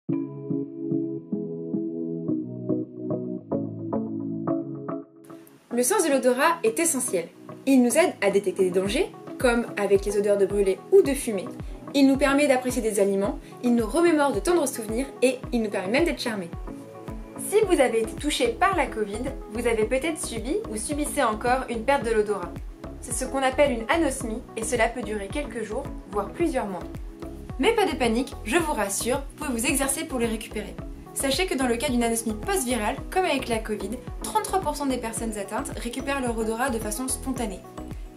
Le sens de l'odorat est essentiel. Il nous aide à détecter des dangers, comme avec les odeurs de brûlé ou de fumée. Il nous permet d'apprécier des aliments, il nous remémore de tendres souvenirs et il nous permet même d'être charmés. Si vous avez été touché par la Covid, vous avez peut-être subi ou subissez encore une perte de l'odorat. C'est ce qu'on appelle une anosmie et cela peut durer quelques jours, voire plusieurs mois. Mais pas de panique, je vous rassure, vous pouvez vous exercer pour le récupérer. Sachez que dans le cas d'une anosmie post-virale, comme avec la Covid, 33% des personnes atteintes récupèrent leur odorat de façon spontanée.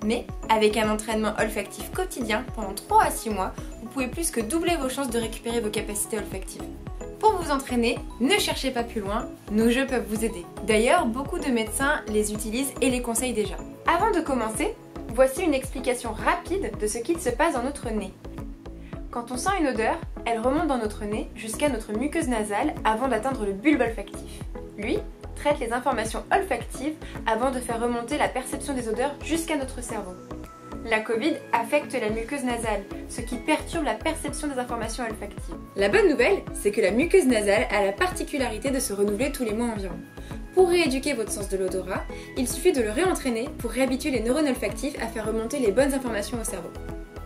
Mais avec un entraînement olfactif quotidien pendant 3 à 6 mois, vous pouvez plus que doubler vos chances de récupérer vos capacités olfactives. Pour vous entraîner, ne cherchez pas plus loin, nos jeux peuvent vous aider. D'ailleurs, beaucoup de médecins les utilisent et les conseillent déjà. Avant de commencer, voici une explication rapide de ce qu'il se passe dans notre nez. Quand on sent une odeur, elle remonte dans notre nez jusqu'à notre muqueuse nasale avant d'atteindre le bulbe olfactif. Lui traite les informations olfactives avant de faire remonter la perception des odeurs jusqu'à notre cerveau. La Covid affecte la muqueuse nasale, ce qui perturbe la perception des informations olfactives. La bonne nouvelle, c'est que la muqueuse nasale a la particularité de se renouveler tous les mois environ. Pour rééduquer votre sens de l'odorat, il suffit de le réentraîner pour réhabituer les neurones olfactifs à faire remonter les bonnes informations au cerveau.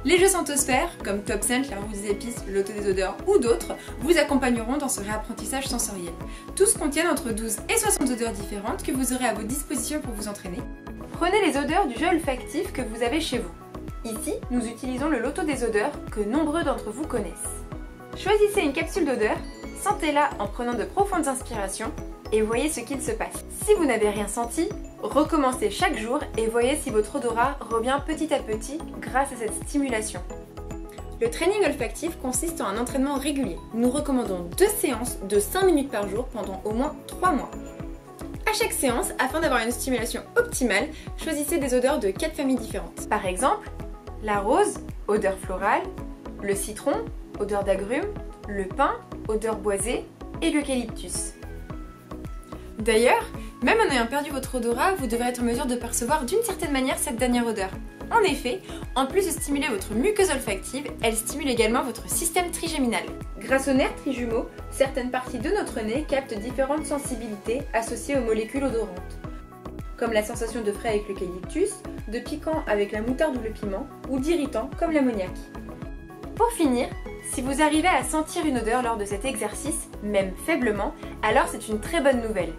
Les jeux Santosphère, comme Top Scent, la roue des épices, le loto des odeurs ou d'autres, vous accompagneront dans ce réapprentissage sensoriel. Tous contiennent entre 12 et 60 odeurs différentes que vous aurez à vos dispositions pour vous entraîner. Prenez les odeurs du jeu olfactif que vous avez chez vous. Ici, nous utilisons le loto des odeurs que nombreux d'entre vous connaissent. Choisissez une capsule d'odeur, sentez-la en prenant de profondes inspirations et voyez ce qu'il se passe. Si vous n'avez rien senti, recommencez chaque jour et voyez si votre odorat revient petit à petit grâce à cette stimulation. Le training olfactif consiste en un entraînement régulier. Nous recommandons 2 séances de 5 minutes par jour pendant au moins 3 mois. À chaque séance, afin d'avoir une stimulation optimale, choisissez des odeurs de 4 familles différentes. Par exemple, la rose, odeur florale, le citron, odeur d'agrumes, le pin, odeur boisée et l'eucalyptus. D'ailleurs, même en ayant perdu votre odorat, vous devrez être en mesure de percevoir d'une certaine manière cette dernière odeur. En effet, en plus de stimuler votre muqueuse olfactive, elle stimule également votre système trigéminal. Grâce aux nerfs trijumeaux, certaines parties de notre nez captent différentes sensibilités associées aux molécules odorantes, comme la sensation de frais avec l'eucalyptus, de piquant avec la moutarde ou le piment, ou d'irritant comme l'ammoniac. Pour finir, si vous arrivez à sentir une odeur lors de cet exercice, même faiblement, alors c'est une très bonne nouvelle.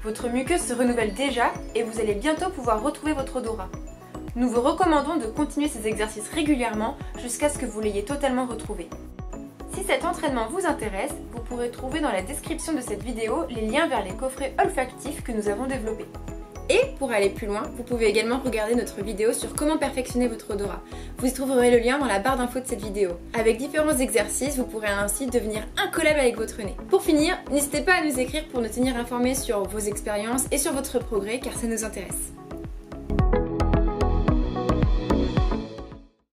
Votre muqueuse se renouvelle déjà et vous allez bientôt pouvoir retrouver votre odorat. Nous vous recommandons de continuer ces exercices régulièrement jusqu'à ce que vous l'ayez totalement retrouvé. Si cet entraînement vous intéresse, vous pourrez trouver dans la description de cette vidéo les liens vers les coffrets olfactifs que nous avons développés. Et pour aller plus loin, vous pouvez également regarder notre vidéo sur comment perfectionner votre odorat. Vous y trouverez le lien dans la barre d'infos de cette vidéo. Avec différents exercices, vous pourrez ainsi devenir incollable avec votre nez. Pour finir, n'hésitez pas à nous écrire pour nous tenir informés sur vos expériences et sur votre progrès car ça nous intéresse.